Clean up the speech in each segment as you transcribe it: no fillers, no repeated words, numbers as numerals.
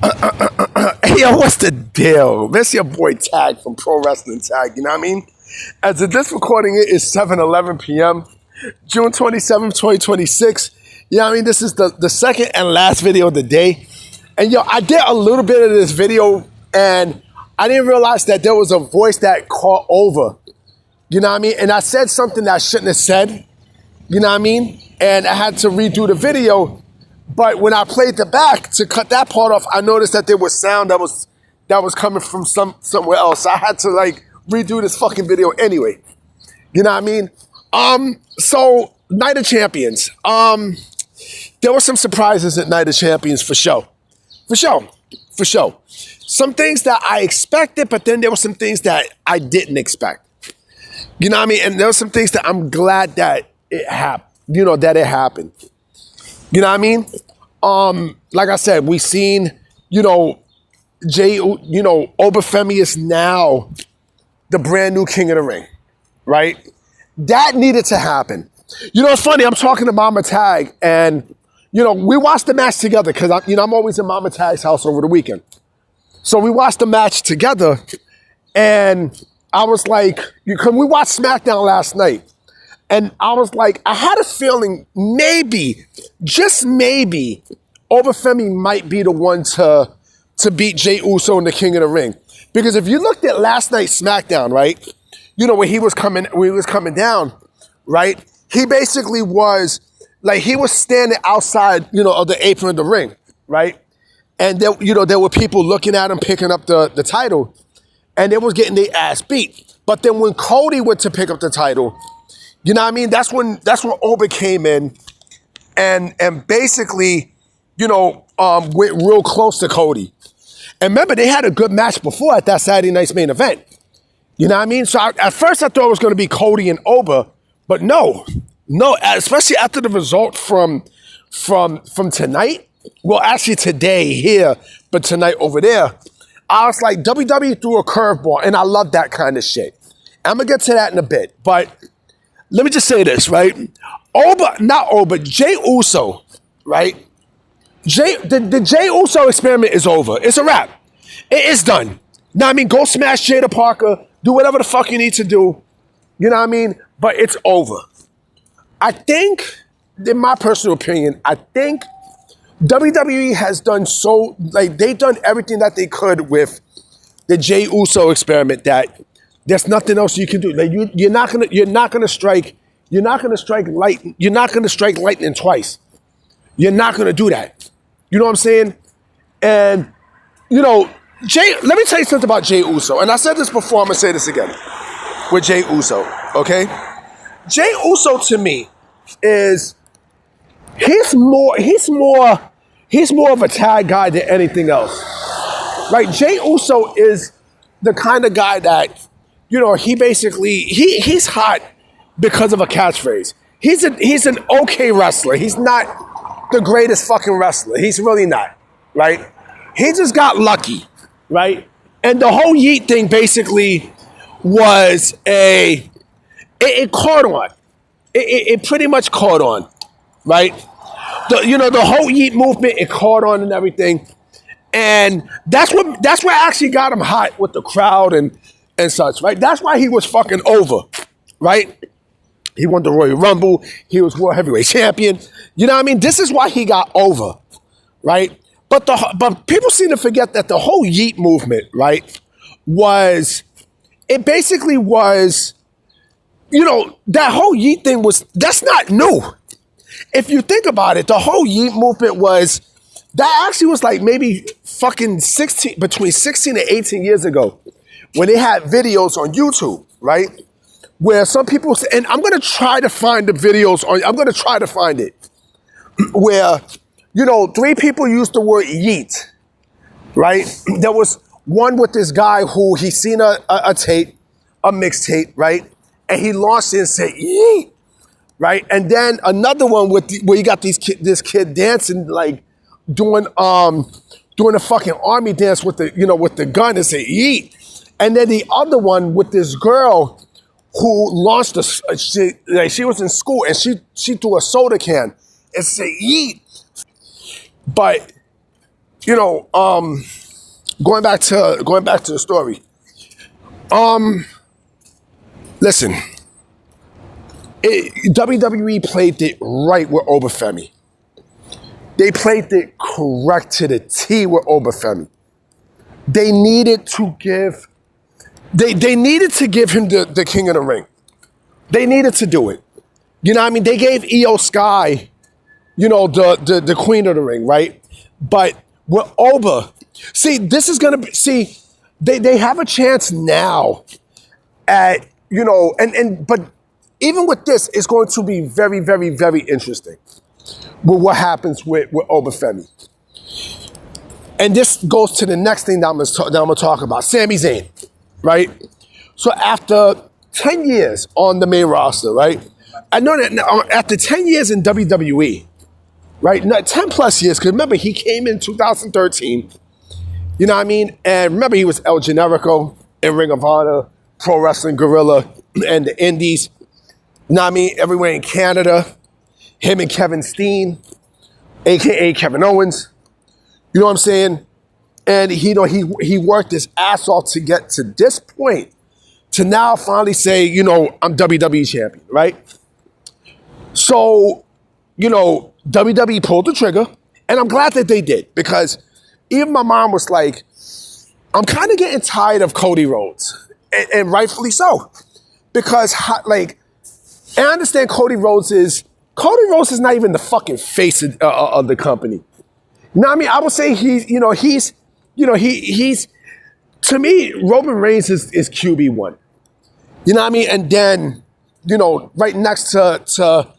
Hey, yo, what's the deal? This your boy Tag from Pro Wrestling Tag, you know what I mean? As of this recording, it is 7:11 p.m., June 27th, 2026. You know what I mean? This is the second and last video of the day. And yo, I did a little bit of this video, and I didn't realize that there was a voice that caught over. You know what I mean? And I said something that I shouldn't have said. You know what I mean? And I had to redo the video. But when I played the back to cut that part off, I noticed that there was sound that was coming from somewhere else. So I had to like redo this fucking video anyway. You know what I mean? So Night of Champions. There were some surprises at Night of Champions for sure. For sure. Some things that I expected, but then there were some things that I didn't expect. You know what I mean? And there were some things that I'm glad that it happened. You know, that it happened. You know what I mean? Like I said, we seen, Oba Femi is now the brand new king of the ring, right? That needed to happen. You know, it's funny, I'm talking to Mama Tag, and, we watched the match together because, I'm always in Mama Tag's house over the weekend. So we watched the match together, and I was like, because we watched SmackDown last night, and I was like, I had a feeling maybe, just maybe, Oba Femi might be the one to beat Jey Uso in the King of the Ring. Because if you looked at last night's SmackDown, right, when he was coming down, right, he basically was, like, he was standing outside, of the apron of the ring, right? And there were people looking at him picking up the title, and they was getting their ass beat. But then when Cody went to pick up the title, you know what I mean? That's when Oba came in and basically, went real close to Cody. And remember, they had a good match before at that Saturday night's main event. You know what I mean? So at first I thought it was going to be Cody and Oba, but no, especially after the result from tonight. Well, actually today here, but tonight over there. I was like, WWE threw a curveball, and I love that kind of shit. I'm going to get to that in a bit, but let me just say this, right? Jey Uso, right? The Jey Uso experiment is over. It's a wrap. It is done. Now, I mean, go smash Jada Parker, do whatever the fuck you need to do. You know what I mean? But it's over. I think, in my personal opinion, WWE has done they've done everything that they could with the Jey Uso experiment that there's nothing else you can do. Like you're not gonna strike lightning twice. You're not gonna do that. You know what I'm saying? And let me tell you something about Jey Uso. And I said this before, I'm gonna say this again with Jey Uso. Okay? Jey Uso to me is he's more of a tag guy than anything else. Right? Jey Uso is the kind of guy that he's hot because of a catchphrase. He's an okay wrestler. He's not the greatest fucking wrestler. He's really not, right? He just got lucky, right? And the whole yeet thing basically was it caught on. It pretty much caught on, right? The whole yeet movement, it caught on and everything. And that's what actually got him hot with the crowd and such, right? That's why he was fucking over, right? He won the Royal Rumble. He was World Heavyweight Champion. You know what I mean? This is why he got over, right? But people seem to forget that the whole yeet movement, right, basically was, that whole yeet thing that's not new. If you think about it, the whole yeet movement that actually was like maybe fucking between 16 and 18 years ago when they had videos on YouTube, right? Where some people, and I'm going to try to find the videos I'm going to try to find it, where, 3 people used the word yeet, right? There was one with this guy who he seen a mixtape, right? And he launched it and said, yeet, right? And then another one where you got this kid dancing, like doing a fucking army dance with the gun and said, yeet. And then the other one with this girl who launched she was in school and she threw a soda can and said, yeet. But you know, going back to the story. Listen, WWE played it right with Oba Femi. They played it correct to the T with Oba Femi. They needed to give him the King of the Ring. They needed to do it. You know what I mean? They gave Io Sky, you know, the Queen of the Ring, right? But with Oba, see, this is gonna be, see, they have a chance now at, you know, but even with this, it's going to be very, very, very interesting with what happens with Oba Femi. And this goes to the next thing that I'm gonna talk about, Sami Zayn, right? So after 10 years on the main roster, right? I know that now, after 10 years in WWE, right? 10 plus years, because remember, he came in 2013, you know what I mean? And remember, he was El Generico in Ring of Honor, Pro Wrestling Guerrilla, and the Indies. You know what I mean? Everywhere in Canada. Him and Kevin Steen, a.k.a. Kevin Owens. You know what I'm saying? And he worked his ass off to get to this point, to now finally say, you know, I'm WWE champion, right? So, you know, WWE pulled the trigger, and I'm glad that they did, because even my mom was like, I'm kind of getting tired of Cody Rhodes, and rightfully so, because like, and I understand Cody Rhodes is not even the fucking face of the company. You know what I mean? I would say he's to me, Roman Reigns is QB1. You know what I mean? And then, you know, right next to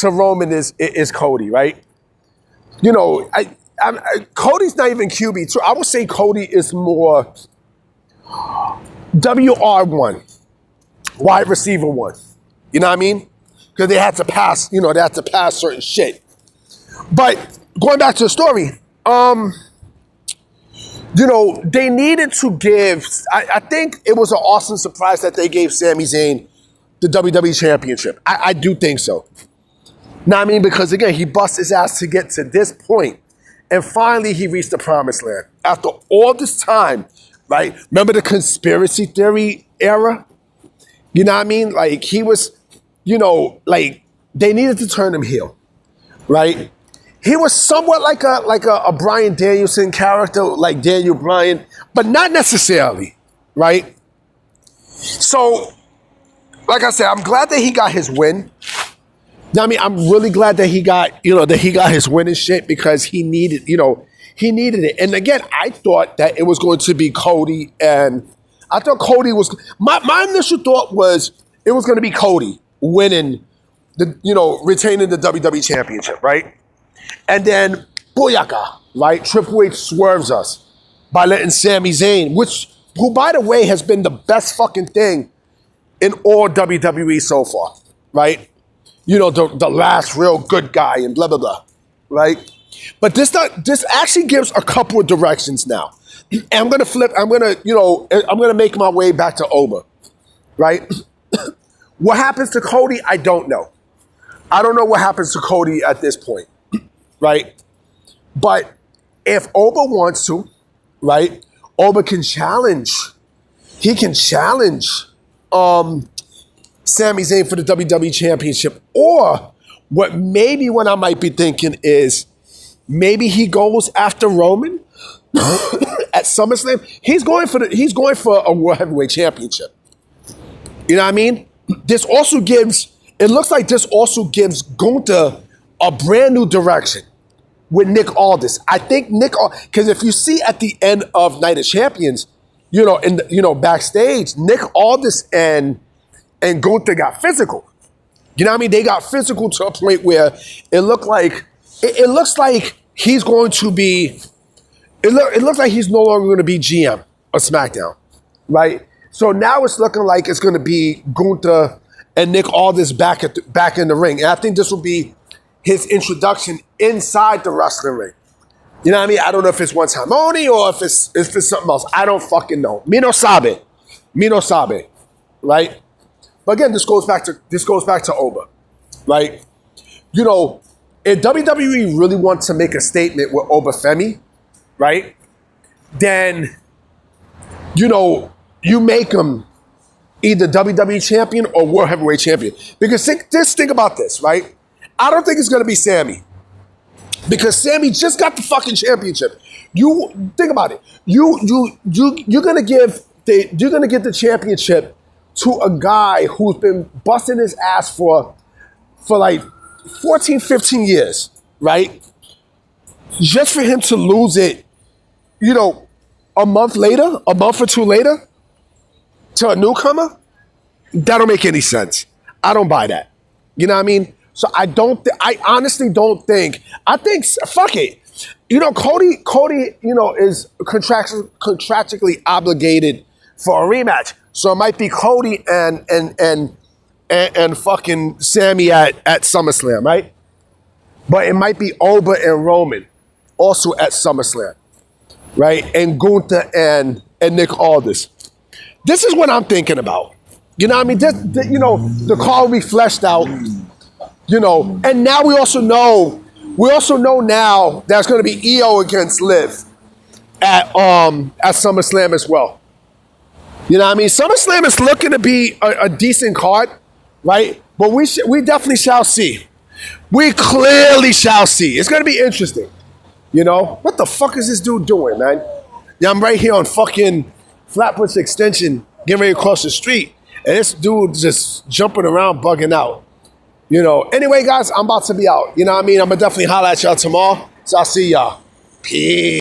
Roman is Cody, right? You know, Cody's not even QB2. I would say Cody is more WR1, wide receiver 1. You know what I mean? Because they had to pass certain shit. But going back to the story, you know, they needed to give, I think it was an awesome surprise that they gave Sami Zayn the WWE Championship. I do think so. Now, I mean, because again, he bust his ass to get to this point, and finally he reached the promised land. After all this time, right? Remember the conspiracy theory era? You know what I mean? Like, he was, you know, like, they needed to turn him heel, right? He was somewhat like a Bryan Danielson character, like Daniel Bryan, but not necessarily, right? So, like I said, I'm glad that he got his win. I mean, I'm really glad that he got his win and shit, because he needed it. And again, I thought that it was going to be Cody, and I thought Cody was, my initial thought was it was going to be Cody winning retaining the WWE Championship, right? And then, booyaka, right? Triple H swerves us by letting Sami Zayn, who, by the way, has been the best fucking thing in all WWE so far, right? You know, the last real good guy and blah, blah, blah, right? But this actually gives a couple of directions now. And I'm going to make my way back to Oba, right? What happens to Cody, I don't know. I don't know what happens to Cody at this point, right? But if Oba wants to, right, Oba can challenge. He can challenge Sami Zayn for the WWE Championship. Or what I might be thinking is maybe he goes after Roman at SummerSlam. He's going for a World Heavyweight Championship. You know what I mean? It looks like this also gives Gunther a brand new direction with Nick Aldis. I think because if you see at the end of Night of Champions, backstage, Nick Aldis and Gunther got physical. You know what I mean? They got physical to a point where it looks like he's going to be. It looks like he's no longer going to be GM of SmackDown, right? So now it's looking like it's going to be Gunther and Nick Aldis back in the ring, and I think this will be his introduction inside the wrestling ring. You know what I mean? I don't know if it's one time only or if it's something else. I don't fucking know. Me no sabe, right? But again, this goes back to Oba, right? You know, if WWE really wants to make a statement with Oba Femi, right, then, you know, you make him either WWE champion or World Heavyweight champion. Because just think about this, right? I don't think it's going to be Sami. Because Sami just got the fucking championship. You think about it. You're gonna give the championship to a guy who's been busting his ass for like 14, 15 years, right? Just for him to lose it, you know, a month or two later, to a newcomer, that don't make any sense. I don't buy that. You know what I mean? So I honestly don't think, fuck it. You know, Cody, you know, is contractually obligated for a rematch. So it might be Cody and fucking Sami at SummerSlam, right? But it might be Oba and Roman also at SummerSlam, right? And Gunther and Nick Aldis. This is what I'm thinking about. You know what I mean? You know, the card will be fleshed out. You know, and now we also know now that it's going to be EO against Liv at SummerSlam as well. You know what I mean? SummerSlam is looking to be a decent card, right? But we definitely shall see. We clearly shall see. It's going to be interesting. You know? What the fuck is this dude doing, man? Yeah, I'm right here on fucking Flatbush Extension, getting ready to cross the street, and this dude just jumping around, bugging out. You know, anyway, guys, I'm about to be out. You know what I mean? I'm going to definitely holler at y'all tomorrow. So I'll see y'all. Peace.